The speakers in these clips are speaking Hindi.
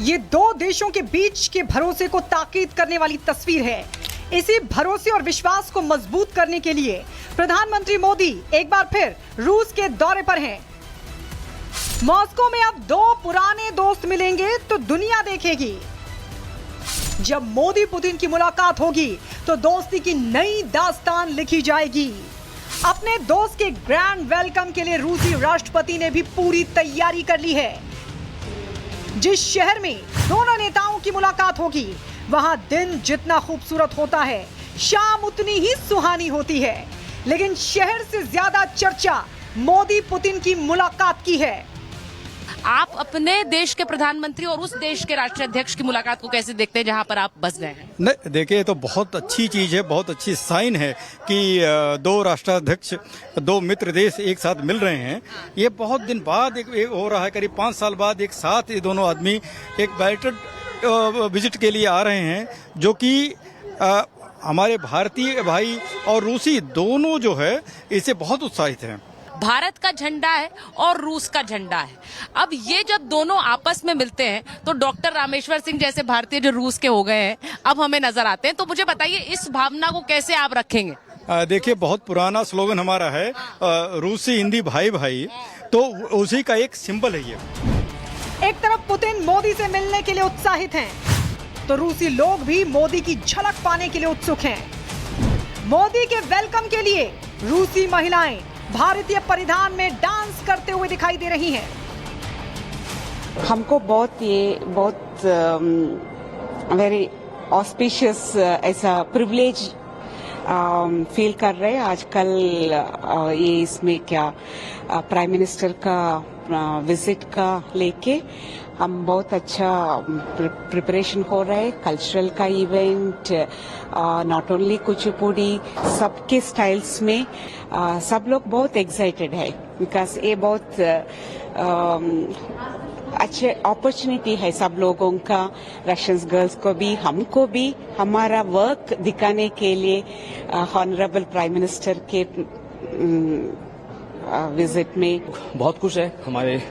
ये दो देशों के बीच के भरोसे को ताकीद करने वाली तस्वीर है। इसी भरोसे और विश्वास को मजबूत करने के लिए प्रधानमंत्री मोदी एक बार फिर रूस के दौरे पर हैं। मॉस्को में अब दो पुराने दोस्त मिलेंगे तो दुनिया देखेगी। जब मोदी पुतिन की मुलाकात होगी तो दोस्ती की नई दास्तान लिखी जाएगी। अपने दोस्त के ग्रैंड वेलकम के लिए रूसी राष्ट्रपति ने भी पूरी तैयारी कर ली है। जिस शहर में दोनों नेताओं की मुलाकात होगी, वहां दिन जितना खूबसूरत होता है, शाम उतनी ही सुहानी होती है। लेकिन शहर से ज्यादा चर्चा मोदी पुतिन की मुलाकात की है। आप अपने देश के प्रधानमंत्री और उस देश के राष्ट्राध्यक्ष की मुलाकात को कैसे देखते हैं जहां पर आप बस गए हैं? नहीं, देखिए, तो बहुत अच्छी चीज है, बहुत अच्छी साइन है कि दो राष्ट्राध्यक्ष, दो मित्र देश एक साथ मिल रहे हैं। ये बहुत दिन बाद एक हो रहा है, करीब 5 साल बाद एक साथ ये दोनों आदमी एक बैठक विजिट के लिए आ रहे हैं, जो कि हमारे भारतीय भाई और रूसी दोनों जो है इससे बहुत उत्साहित हैं। भारत का झंडा है और रूस का झंडा है। अब ये जब दोनों आपस में मिलते हैं तो डॉक्टर रामेश्वर सिंह जैसे भारतीय जो रूस के हो गए हैं अब हमें नजर आते हैं। तो मुझे बताइए, इस भावना को कैसे आप रखेंगे? देखिए, बहुत पुराना स्लोगन हमारा है, रूसी हिंदी भाई भाई, तो उसी का एक सिंबल है ये। एक तरफ पुतिन मोदी से मिलने के लिए उत्साहित हैं, तो रूसी लोग भी मोदी की झलक पाने के लिए उत्सुक हैं। मोदी के वेलकम के लिए रूसी महिलाएं भारतीय परिधान में डांस करते हुए दिखाई दे रही हैं। हमको बहुत वेरी ऑस्पिशियस ऐसा प्रिविलेज फील कर रहे हैं आजकल। ये इसमें क्या प्राइम मिनिस्टर का विजिट का लेके हम बहुत अच्छा प्रिपरेशन हो रहे हैं। कल्चरल का इवेंट, नॉट ओनली कुचिपुड़ी, सबके स्टाइल्स में सब लोग बहुत एक्साइटेड है, बिकॉज ये बहुत अच्छे अपॉर्चुनिटी है सब लोगों का, रशियन गर्ल्स को भी, हमको भी, हमारा वर्क दिखाने के लिए ऑनरेबल प्राइम मिनिस्टर के विजिट में। बहुत खुश है, हमारे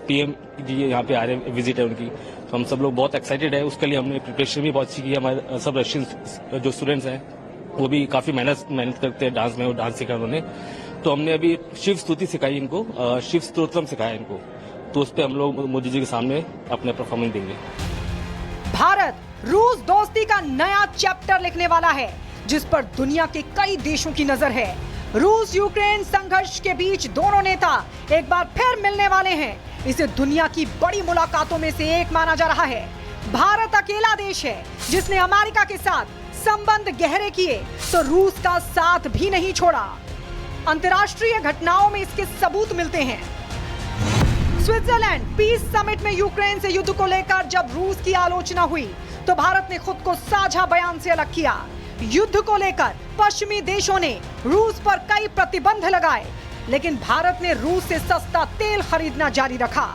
पीएम जी यहाँ पे आ रहे, विजिट है उनकी, तो हम सब लोग बहुत एक्साइटेड है। उसके लिए हमने प्रिपरेशन भी बहुत अच्छी की है। हमारे सब रशियन जो स्टूडेंट्स हैं वो भी काफी मेहनत करते हैं डांस में, वो डांस सीखा उन्होंने। तो हमने अभी शिव स्तुति सिखाई इनको, शिव स्तोत्रम सिखाया इनको, तो उस पर हम लोग मोदी जी के सामने अपने परफॉर्मेंस देंगे। भारत रूस दोस्ती का नया चैप्टर लिखने वाला है, जिस पर दुनिया के कई देशों की नजर है। रूस यूक्रेन संघर्ष के बीच दोनों नेता एक बार फिर मिलने वाले हैं। इसे दुनिया की बड़ी मुलाकातों में से एक माना जा रहा है। भारत अकेला देश है जिसने अमेरिका के साथ संबंध गहरे किए तो रूस का साथ भी नहीं छोड़ा। अंतर्राष्ट्रीय घटनाओं में इसके सबूत मिलते हैं। स्विट्जरलैंड पीस समिट में यूक्रेन से युद्ध को लेकर जब रूस की आलोचना हुई तो भारत ने खुद को साझा बयान से अलग किया। युद्ध को लेकर पश्चिमी देशों ने रूस पर कई प्रतिबंध लगाए, लेकिन भारत ने रूस से सस्ता तेल खरीदना जारी रखा।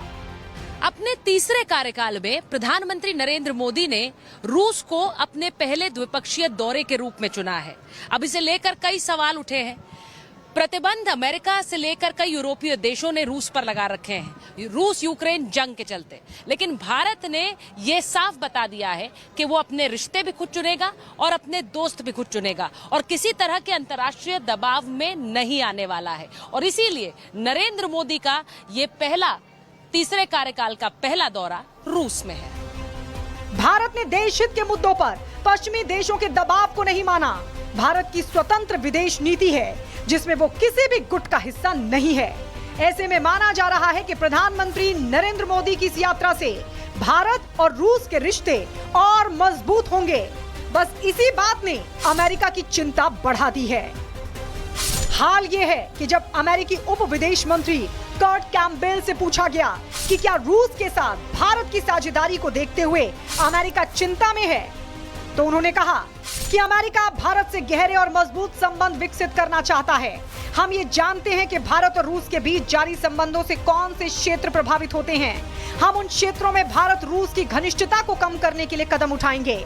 अपने तीसरे कार्यकाल में प्रधानमंत्री नरेंद्र मोदी ने रूस को अपने पहले द्विपक्षीय दौरे के रूप में चुना है। अब इसे लेकर कई सवाल उठे हैं। प्रतिबंध अमेरिका से लेकर कई यूरोपीय देशों ने रूस पर लगा रखे हैं, रूस यूक्रेन जंग के चलते। लेकिन भारत ने ये साफ बता दिया है कि वो अपने रिश्ते भी खुद चुनेगा और अपने दोस्त भी खुद चुनेगा और किसी तरह के अंतर्राष्ट्रीय दबाव में नहीं आने वाला है। और इसीलिए नरेंद्र मोदी का ये तीसरे कार्यकाल का पहला दौरा रूस में है। भारत ने देश हित के मुद्दों पर पश्चिमी देशों के दबाव को नहीं माना। भारत की स्वतंत्र विदेश नीति है जिसमें वो किसी भी गुट का हिस्सा नहीं है। ऐसे में माना जा रहा है कि प्रधानमंत्री नरेंद्र मोदी की इस यात्रा से भारत और रूस के रिश्ते और मजबूत होंगे। बस इसी बात ने अमेरिका की चिंता बढ़ा दी है। हाल ये है कि जब अमेरिकी उप विदेश मंत्री कर्ट कैम्पबेल से पूछा गया कि क्या रूस के साथ भारत की साझेदारी को देखते हुए अमेरिका चिंता में है, तो उन्होंने कहा कि अमेरिका भारत से गहरे और मजबूत संबंध विकसित करना चाहता है। हम ये जानते हैं कि भारत और रूस के बीच जारी संबंधों से कौन से क्षेत्र प्रभावित होते हैं। हम उन क्षेत्रों में भारत रूस की घनिष्ठता को कम करने के लिए कदम उठाएंगे।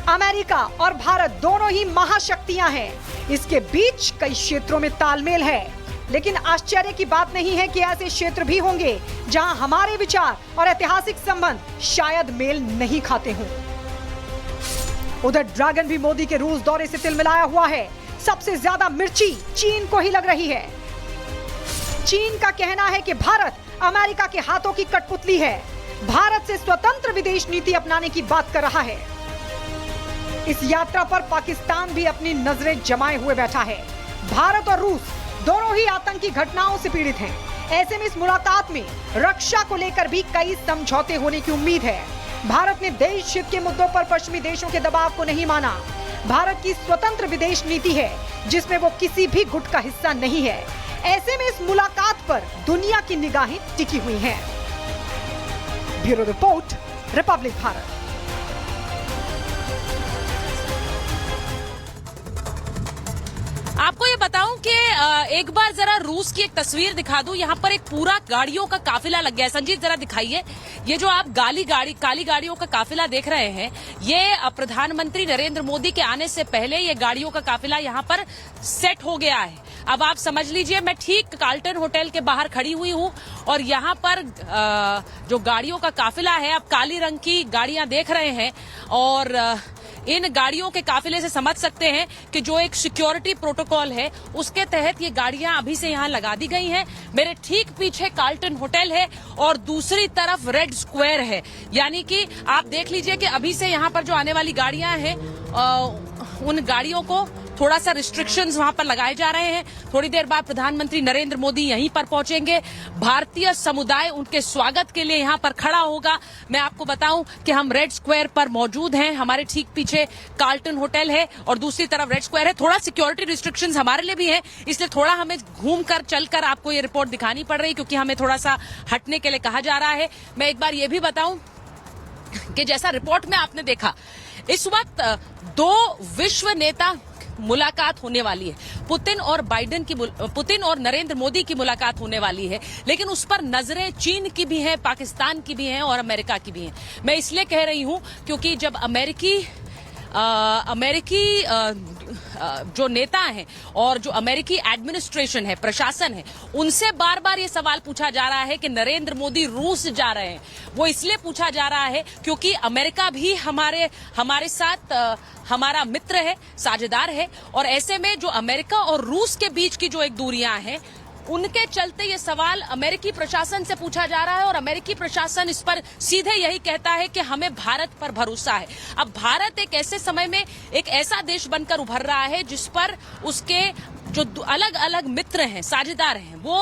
अमेरिका और भारत दोनों ही महाशक्तियां हैं। इसके बीच कई क्षेत्रों में तालमेल है, लेकिन आश्चर्य की बात नहीं है कि ऐसे क्षेत्र भी होंगे जहां हमारे विचार और ऐतिहासिक संबंध शायद मेल नहीं खाते हों। उधर ड्रैगन भी मोदी के रूस दौरे से तिलमिलाया हुआ है। सबसे ज्यादा मिर्ची चीन को ही लग रही है। चीन का कहना है कि भारत अमेरिका के हाथों की कठपुतली है, भारत से स्वतंत्र विदेश नीति अपनाने की बात कर रहा है। इस यात्रा पर पाकिस्तान भी अपनी नजरें जमाए हुए बैठा है। भारत और रूस दोनों ही आतंकी घटनाओं से पीड़ित हैं। ऐसे में इस मुलाकात में रक्षा को लेकर भी कई समझौते होने की उम्मीद है। भारत ने देश हित के मुद्दों पर पश्चिमी देशों के दबाव को नहीं माना। भारत की स्वतंत्र विदेश नीति है जिसमें वो किसी भी गुट का हिस्सा नहीं है। ऐसे में इस मुलाकात पर दुनिया की निगाहें टिकी हुई हैं। Bureau report, Republic Bharat. आपको ये बताऊं कि एक बार जरा रूस की एक तस्वीर दिखा दूं। यहाँ पर एक पूरा गाड़ियों का काफिला लग गया है। संजीत जरा दिखाइए। ये जो आप काली गाड़ियों का काफिला देख रहे हैं, ये प्रधानमंत्री नरेंद्र मोदी के आने से पहले ये गाड़ियों का काफिला यहाँ पर सेट हो गया है। अब आप समझ लीजिए, मैं ठीक कार्ल्टन होटल के बाहर खड़ी हुई हूँ और यहाँ पर जो गाड़ियों का काफिला है, आप काली रंग की गाड़ियां देख रहे हैं और इन गाड़ियों के काफिले से समझ सकते हैं कि जो एक सिक्योरिटी प्रोटोकॉल है उसके तहत ये गाड़ियां अभी से यहाँ लगा दी गई हैं। मेरे ठीक पीछे कार्ल्टन होटल है और दूसरी तरफ रेड स्क्वायर है। यानी कि आप देख लीजिए कि अभी से यहाँ पर जो आने वाली गाड़ियां हैं उन गाड़ियों को थोड़ा सा रिस्ट्रिक्शंस वहां पर लगाए जा रहे हैं। थोड़ी देर बाद प्रधानमंत्री नरेंद्र मोदी यहीं पर पहुंचेंगे। भारतीय समुदाय उनके स्वागत के लिए यहां पर खड़ा होगा। मैं आपको बताऊं कि हम रेड स्क्वायर पर मौजूद हैं। हमारे ठीक पीछे कार्ल्टन होटल है और दूसरी तरफ रेड स्क्वायर है। थोड़ा सिक्योरिटी रिस्ट्रिक्शंस हमारे लिए भी है, इसलिए थोड़ा हमें घूमकर चलकर आपको ये रिपोर्ट दिखानी पड़ रही, क्योंकि हमें थोड़ा सा हटने के लिए कहा जा रहा है। मैं एक बार ये भी बताऊं कि जैसा रिपोर्ट में आपने देखा, इस वक्त दो विश्व नेता मुलाकात होने वाली है। पुतिन और नरेंद्र मोदी की मुलाकात होने वाली है, लेकिन उस पर नजरें चीन की भी हैं, पाकिस्तान की भी हैं और अमेरिका की भी हैं। मैं इसलिए कह रही हूं क्योंकि जब अमेरिकी जो नेता हैं और जो अमेरिकी एडमिनिस्ट्रेशन है, प्रशासन है, उनसे बार बार ये सवाल पूछा जा रहा है कि नरेंद्र मोदी रूस जा रहे हैं। वो इसलिए पूछा जा रहा है क्योंकि अमेरिका भी हमारे साथ हमारा मित्र है, साझेदार है, और ऐसे में जो अमेरिका और रूस के बीच की जो एक दूरियां हैं, उनके चलते ये सवाल अमेरिकी प्रशासन से पूछा जा रहा है और अमेरिकी प्रशासन इस पर सीधे यही कहता है कि हमें भारत पर भरोसा है। अब भारत एक ऐसे समय में एक ऐसा देश बनकर उभर रहा है जिस पर उसके जो अलग अलग मित्र हैं, साझेदार हैं, वो